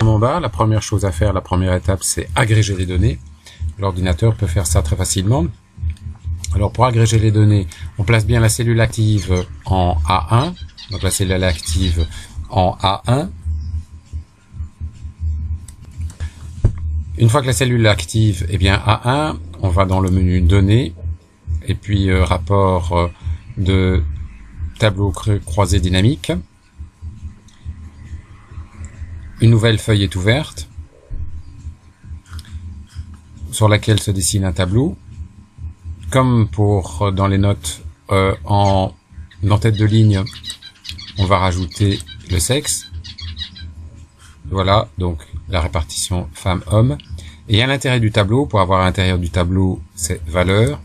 En bas, la première chose à faire, la première étape, c'est agréger les données. L'ordinateur peut faire ça très facilement. Alors pour agréger les données, on place bien la cellule active en A1, donc la cellule active en A1. Une fois que la cellule active est bien A1, on va dans le menu Données, et puis rapport de tableau croisé dynamique. Une nouvelle feuille est ouverte, sur laquelle se dessine un tableau. Comme pour dans les notes en tête de ligne, on va rajouter le sexe. Voilà, donc la répartition femmes-hommes. Et à l'intérieur du tableau, pour avoir à l'intérieur du tableau ces valeurs,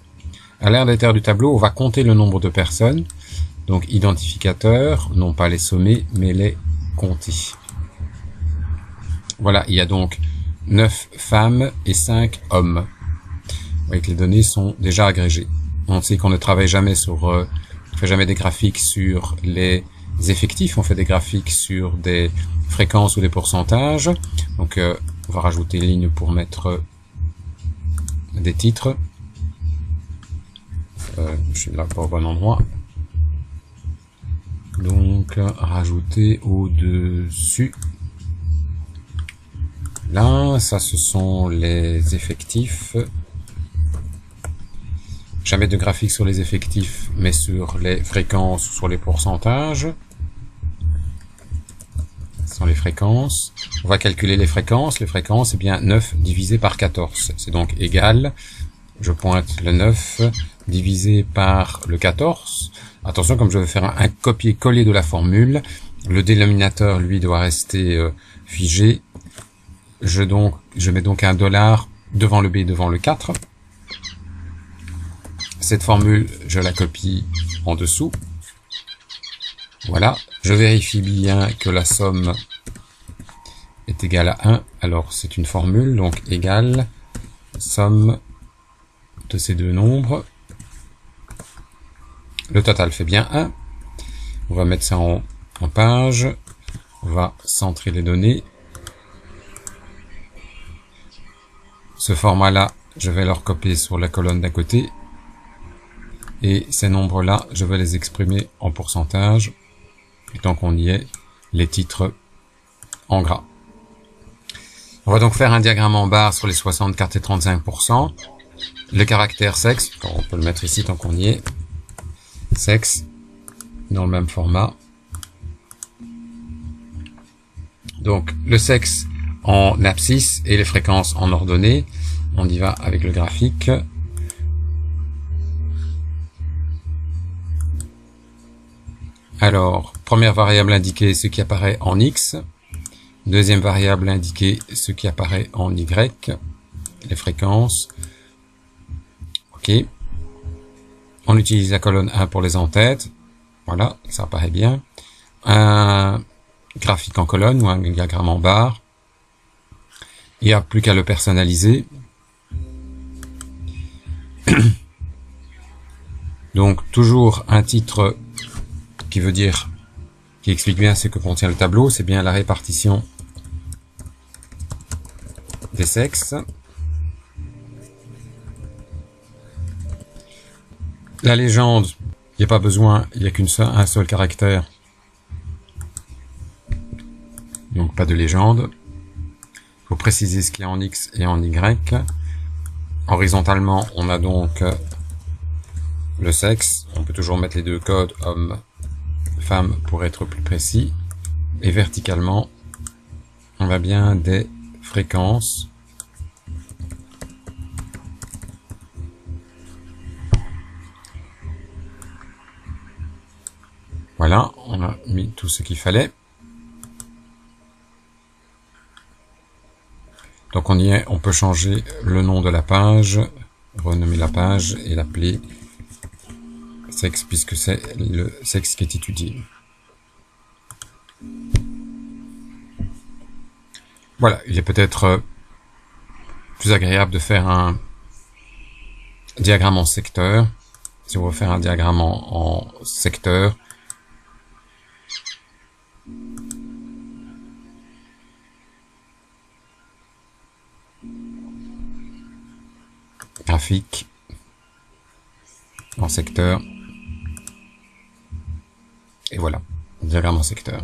à l'intérieur du tableau, on va compter le nombre de personnes. Donc identificateur, non pas les sommés, mais les comptés. Voilà, il y a donc 9 femmes et 5 hommes. Vous voyez que les données sont déjà agrégées. On sait qu'on ne travaille jamais on fait jamais des graphiques sur les effectifs, on fait des graphiques sur des fréquences ou des pourcentages. Donc on va rajouter une ligne pour mettre des titres. Je suis là pas au bon endroit. Donc rajouter au-dessus. Là, ça ce sont les effectifs. Jamais de graphique sur les effectifs, mais sur les fréquences ou sur les pourcentages. Ce sont les fréquences. On va calculer les fréquences. Les fréquences, c'est bien 9 divisé par 14. C'est donc égal. Je pointe le 9 divisé par le 14. Attention, comme je vais faire un copier-coller de la formule, le dénominateur, lui, doit rester figé. Je mets donc un dollar devant le B, devant le 4. Cette formule, je la copie en dessous. Voilà. Je vérifie bien que la somme est égale à 1. Alors, c'est une formule, donc égale somme de ces deux nombres. Le total fait bien 1. On va mettre ça en page. On va centrer les données. Ce format-là, je vais le recopier sur la colonne d'à côté. Et ces nombres-là, je vais les exprimer en pourcentage. Et tant qu'on y est, les titres en gras. On va donc faire un diagramme en barre sur les 64 et 35%. Le caractère sexe, on peut le mettre ici tant qu'on y est. Sexe, dans le même format. Donc, le sexe en abscisse et les fréquences en ordonnée. On y va avec le graphique. Alors, première variable indiquée, ce qui apparaît en X. Deuxième variable indiquée, ce qui apparaît en Y. Les fréquences. OK. On utilise la colonne 1 pour les en-têtes. Voilà, ça apparaît bien. Un graphique en colonne ou un diagramme en barre. Il n'y a plus qu'à le personnaliser. Donc, toujours un titre qui explique bien ce que contient le tableau. C'est bien la répartition des sexes. La légende, il n'y a pas besoin, il n'y a un seul caractère. Donc, pas de légende. Il faut préciser ce qu'il y a en X et en Y. Horizontalement, on a donc le sexe. On peut toujours mettre les deux codes homme, femme pour être plus précis. Et verticalement, on a bien des fréquences. Voilà, on a mis tout ce qu'il fallait. Donc on y est, on peut changer le nom de la page, renommer la page et l'appeler sexe puisque c'est le sexe qui est étudié. Voilà, il est peut-être plus agréable de faire un diagramme en secteur. Si on veut faire un diagramme en secteur, graphique, en secteur, et voilà, diagramme en secteur.